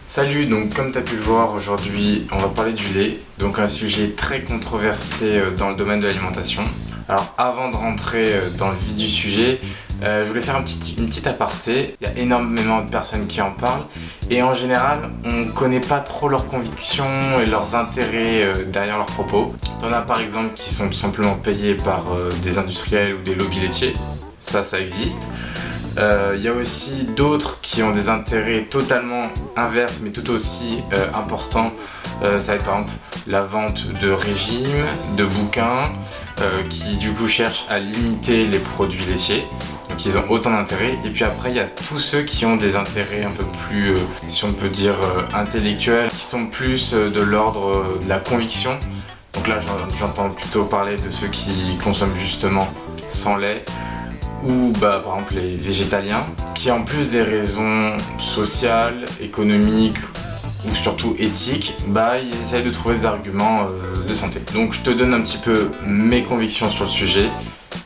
Salut, donc comme tu as pu le voir aujourd'hui, on va parler du lait, donc un sujet très controversé dans le domaine de l'alimentation. Alors avant de rentrer dans le vif du sujet, je voulais faire une petite aparté. Il y a énormément de personnes qui en parlent et en général, on connaît pas trop leurs convictions et leurs intérêts derrière leurs propos. T'en as par exemple qui sont tout simplement payés par des industriels ou des lobbies laitiers, ça existe. Il y a aussi d'autres qui ont des intérêts totalement inverses mais tout aussi importants. Ça va être par exemple la vente de régimes, de bouquins qui du coup cherchent à limiter les produits laitiers. Donc ils ont autant d'intérêts. Et puis après il y a tous ceux qui ont des intérêts un peu plus, si on peut dire, intellectuels, qui sont plus de l'ordre de la conviction. Donc là j'entends plutôt parler de ceux qui consomment justement sans lait, ou par exemple les végétaliens, qui en plus des raisons sociales, économiques ou surtout éthiques, ils essayent de trouver des arguments de santé. Donc je te donne un petit peu mes convictions sur le sujet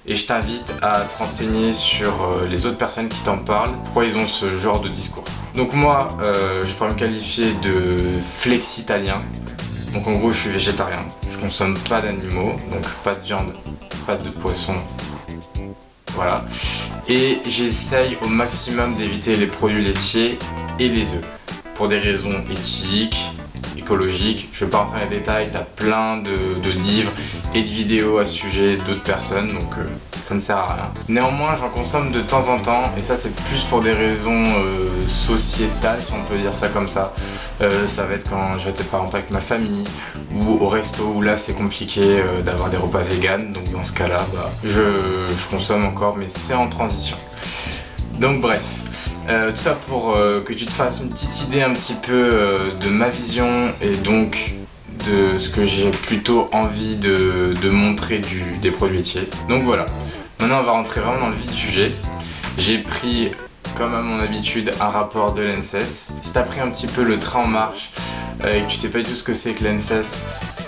et je t'invite à te renseigner sur les autres personnes qui t'en parlent, pourquoi ils ont ce genre de discours. Donc moi, je pourrais me qualifier de flexitalien. Donc en gros je suis végétarien, je consomme pas d'animaux, donc pas de viande, pas de poisson. Voilà. Et j'essaye au maximum d'éviter les produits laitiers et les œufs. Pour des raisons éthiques, écologiques. Je ne vais pas rentrer dans les détails, tu as plein de livres et de vidéos à ce sujet d'autres personnes, donc ça ne sert à rien. Néanmoins, j'en consomme de temps en temps, et ça c'est plus pour des raisons sociétales, si on peut dire ça comme ça. Ça va être quand je vais être par exemple avec ma famille, ou au resto où là c'est compliqué d'avoir des repas vegan, donc dans ce cas là je consomme encore, mais c'est en transition. Donc bref, tout ça pour que tu te fasses une petite idée un petit peu de ma vision et donc de ce que j'ai plutôt envie de montrer des produits laitiers. Donc voilà, maintenant on va rentrer vraiment dans le vif du sujet. J'ai pris, comme à mon habitude, un rapport de l'ANSES. Si t'as pris un petit peu le train en marche et que tu sais pas du tout ce que c'est que l'ANSES,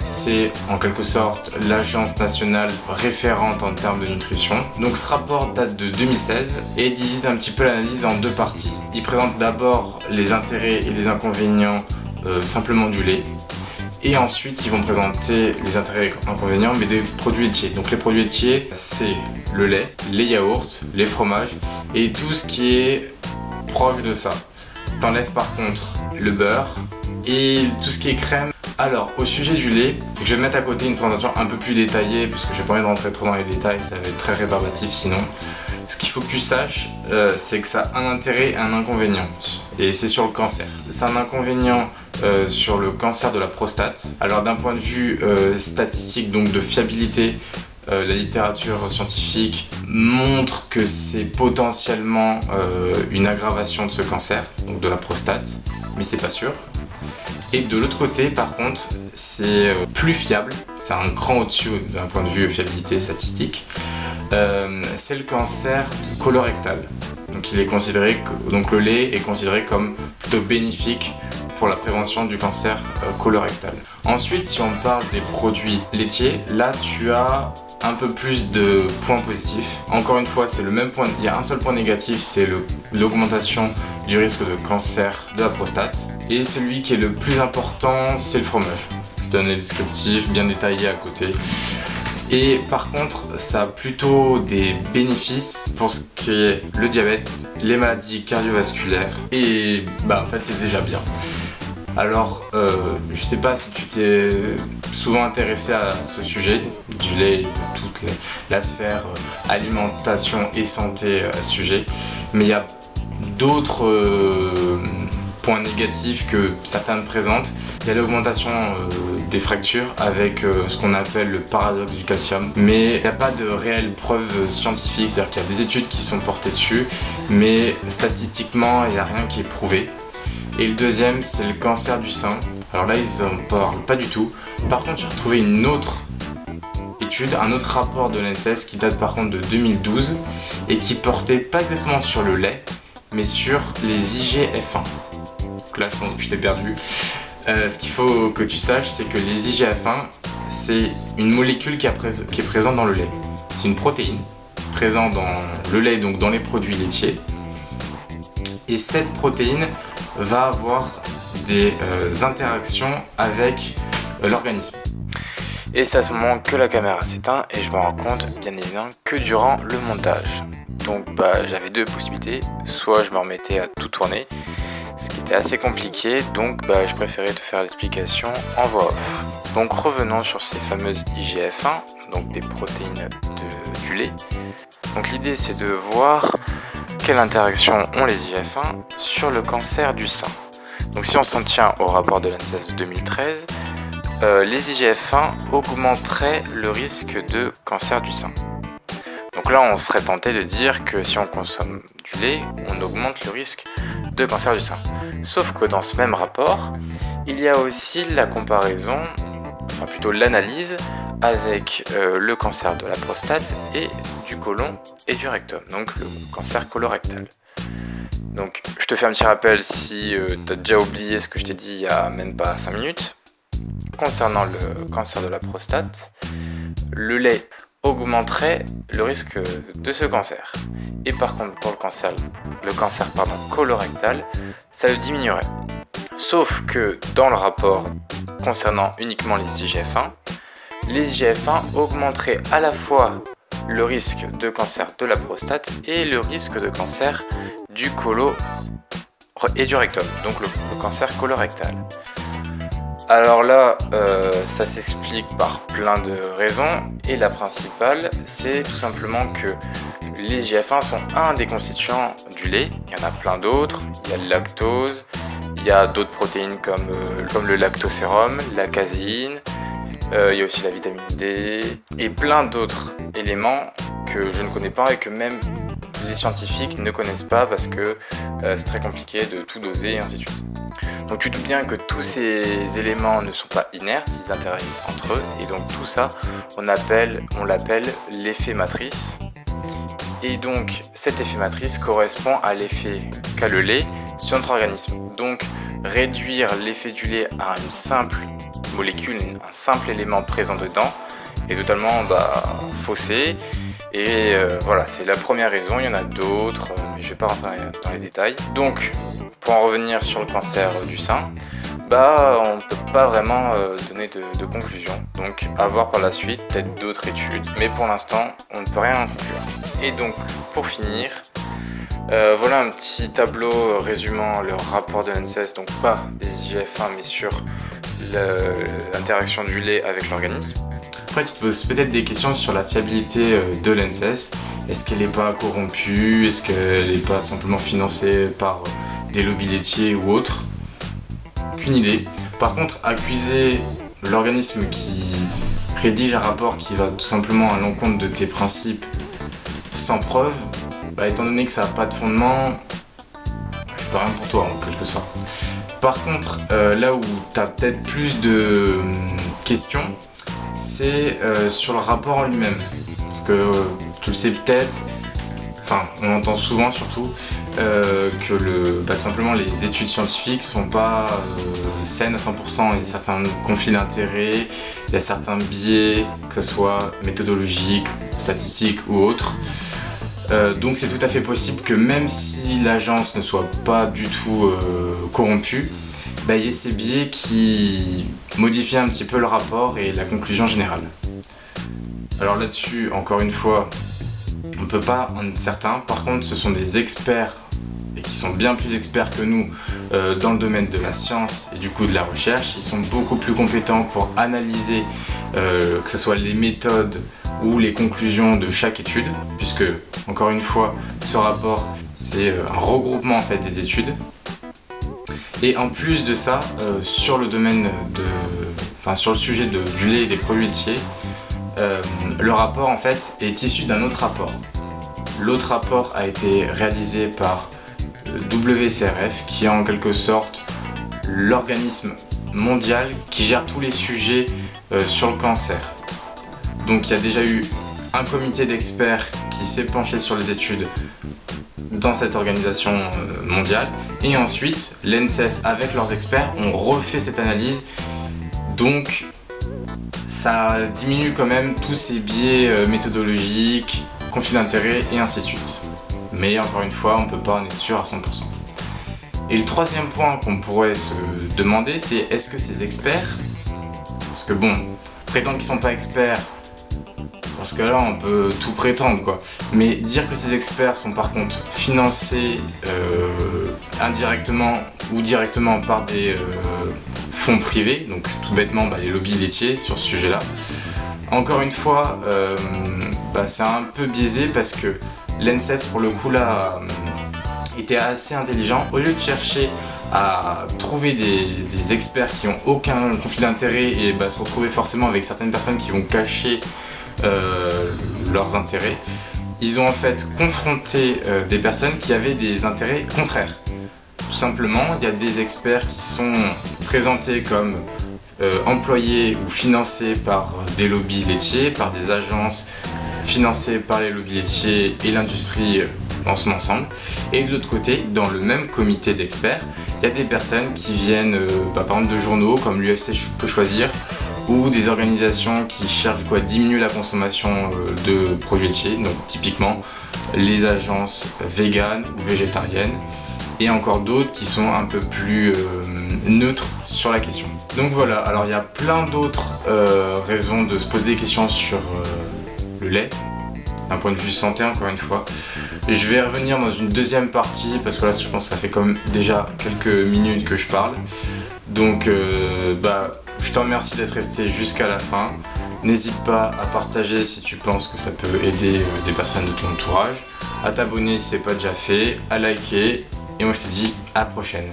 c'est en quelque sorte l'agence nationale référente en termes de nutrition. Donc ce rapport date de 2016 et divise un petit peu l'analyse en deux parties. Il présente d'abord les intérêts et les inconvénients simplement du lait. Et ensuite, ils vont présenter les intérêts et inconvénients, mais des produits laitiers. Donc les produits laitiers, c'est le lait, les yaourts, les fromages et tout ce qui est proche de ça. T'enlèves par contre le beurre et tout ce qui est crème. Alors, au sujet du lait, je vais mettre à côté une présentation un peu plus détaillée parce que j'ai pas envie de rentrer trop dans les détails, ça va être très rébarbatif sinon. Ce qu'il faut que tu saches, c'est que ça a un intérêt et un inconvénient. Et c'est sur le cancer. C'est un inconvénient sur le cancer de la prostate. Alors d'un point de vue statistique, donc de fiabilité, la littérature scientifique montre que c'est potentiellement une aggravation de ce cancer, donc de la prostate, mais c'est pas sûr. Et de l'autre côté, par contre, c'est plus fiable, c'est un cran au-dessus d'un point de vue fiabilité statistique. C'est le cancer colorectal. Donc, le lait est considéré comme plutôt bénéfique pour la prévention du cancer colorectal. Ensuite, si on parle des produits laitiers, là tu as un peu plus de points positifs. Encore une fois, c'est le même point, il y a un seul point négatif, c'est l'augmentation du risque de cancer de la prostate. Et celui qui est le plus important, c'est le fromage. Je donne les descriptifs bien détaillés à côté. Et par contre, ça a plutôt des bénéfices pour ce qui est le diabète, les maladies cardiovasculaires. Et en fait, c'est déjà bien. Alors, je sais pas si tu t'es souvent intéressé à ce sujet du lait, de toute la sphère alimentation et santé à ce sujet, mais il y a d'autres points négatifs que certaines présentent. Il y a l'augmentation des fractures avec ce qu'on appelle le paradoxe du calcium, mais il n'y a pas de réelle preuve scientifique, c'est-à-dire qu'il y a des études qui sont portées dessus, mais statistiquement il n'y a rien qui est prouvé. Et le deuxième, c'est le cancer du sein. Alors là, ils en parlent pas du tout. Par contre, j'ai retrouvé une autre étude, un autre rapport de l'ANSES qui date par contre de 2012 et qui portait pas exactement sur le lait, mais sur les IGF-1. Donc là, je pense que je t'ai perdu. Ce qu'il faut que tu saches, c'est que les IGF-1, c'est une molécule qui est présente dans le lait. C'est une protéine présente dans le lait, donc dans les produits laitiers. Et cette protéine va avoir des interactions avec l'organisme. Et c'est à ce moment que la caméra s'éteint et je me rends compte bien évidemment que durant le montage. Donc j'avais deux possibilités, soit je me remettais à tout tourner, ce qui était assez compliqué, donc je préférais te faire l'explication en voix off. Donc revenons sur ces fameuses IGF-1, donc des protéines du lait. Donc l'idée c'est de voir quelle interaction ont les IGF-1 sur le cancer du sein. Donc si on s'en tient au rapport de l'ANSES de 2013, les IGF-1 augmenteraient le risque de cancer du sein. Donc là on serait tenté de dire que si on consomme du lait, on augmente le risque de cancer du sein. Sauf que dans ce même rapport, il y a aussi la comparaison, enfin plutôt l'analyse avec le cancer de la prostate et du côlon et du rectum, donc le cancer colorectal. Donc je te fais un petit rappel si tu as déjà oublié ce que je t'ai dit il y a même pas 5 minutes. Concernant le cancer de la prostate, le lait augmenterait le risque de ce cancer. Et par contre pour le cancer colorectal, ça le diminuerait. Sauf que dans le rapport concernant uniquement les IGF-1 augmenteraient à la fois le risque de cancer de la prostate et le risque de cancer du côlon et du rectum, donc le cancer colorectal. Alors là, ça s'explique par plein de raisons et la principale, c'est tout simplement que les IGF-1 sont un des constituants du lait. Il y en a plein d'autres, il y a le lactose, il y a d'autres protéines comme le lactosérum, la caséine, il y a aussi la vitamine D et plein d'autres éléments que je ne connais pas et que même les scientifiques ne connaissent pas parce que c'est très compliqué de tout doser et ainsi de suite. Donc tu te doutes bien que tous ces éléments ne sont pas inertes, ils interagissent entre eux et donc tout ça on l'appelle l'effet matrice. Et donc cet effet matrice correspond à l'effet qu'a le lait sur notre organisme. Donc réduire l'effet du lait à une simple molécule, un simple élément présent dedans est totalement faussé. Et voilà, c'est la première raison, il y en a d'autres, mais je ne vais pas rentrer dans les détails. Donc, pour en revenir sur le cancer du sein, on ne peut pas vraiment donner de conclusion. Donc, à voir par la suite, peut-être d'autres études, mais pour l'instant, on ne peut rien en conclure. Et donc, pour finir, voilà un petit tableau résumant le rapport de l'ANSES, donc pas des IGF-1, mais sur l'interaction du lait avec l'organisme. Après, tu te poses peut-être des questions sur la fiabilité de l'ANSES. Est-ce qu'elle n'est pas corrompue? Est-ce qu'elle n'est pas simplement financée par des lobbies laitiers ou autres? Aucune idée. Par contre, accuser l'organisme qui rédige un rapport qui va tout simplement à l'encontre de tes principes sans preuve, étant donné que ça n'a pas de fondement, je peux rien pour toi en quelque sorte. Par contre, là où tu as peut-être plus de questions, c'est sur le rapport en lui-même. Parce que tu le sais peut-être, enfin on entend souvent surtout que simplement les études scientifiques sont pas saines à 100%, il y a certains conflits d'intérêts, il y a certains biais, que ce soit méthodologiques, statistiques ou autres. Donc c'est tout à fait possible que même si l'agence ne soit pas du tout corrompue, il y a ces biais qui modifient un petit peu le rapport et la conclusion générale. Alors là-dessus, encore une fois, on ne peut pas en être certain. Par contre, ce sont des experts et qui sont bien plus experts que nous dans le domaine de la science et du coup de la recherche. Ils sont beaucoup plus compétents pour analyser que ce soit les méthodes ou les conclusions de chaque étude, puisque, encore une fois, ce rapport, c'est un regroupement en fait des études. Et en plus de ça, sur le domaine sur le sujet du lait et des produits laitiers, le rapport en fait est issu d'un autre rapport. L'autre rapport a été réalisé par WCRF, qui est en quelque sorte l'organisme mondial qui gère tous les sujets sur le cancer. Donc il y a déjà eu un comité d'experts qui s'est penché sur les études dans cette organisation mondiale, et ensuite l'ANSES avec leurs experts ont refait cette analyse, donc ça diminue quand même tous ces biais Et le troisième point qu'on pourrait se demander, c'est est-ce que ces experts, parce que bon, prétendre qu'ils sont pas experts, parce que là on peut tout prétendre quoi, mais dire que ces experts sont par contre financés indirectement ou directement par des fonds privés, donc tout bêtement les lobbies laitiers sur ce sujet là, encore une fois c'est un peu biaisé parce que l'ANSES pour le coup là était assez intelligent. Au lieu de chercher à trouver des experts qui n'ont aucun conflit d'intérêt et se retrouver forcément avec certaines personnes qui vont cacher leurs intérêts, ils ont en fait confronté des personnes qui avaient des intérêts contraires. Tout simplement, il y a des experts qui sont présentés comme employés ou financés par des lobbies laitiers, par des agences financées par les lobbies laitiers et l'industrie dans son ensemble. Et de l'autre côté, dans le même comité d'experts, il y a des personnes qui viennent par exemple de journaux comme l'UFC peut choisir, ou des organisations qui cherchent à diminuer la consommation de produits laitiers, donc typiquement les agences véganes ou végétariennes, et encore d'autres qui sont un peu plus neutres sur la question. Donc voilà, alors il y a plein d'autres raisons de se poser des questions sur le lait, d'un point de vue santé encore une fois. Je vais revenir dans une deuxième partie parce que là je pense que ça fait comme déjà quelques minutes que je parle. Donc je te remercie d'être resté jusqu'à la fin. N'hésite pas à partager si tu penses que ça peut aider des personnes de ton entourage, à t'abonner si ce n'est pas déjà fait, à liker, et moi je te dis à la prochaine.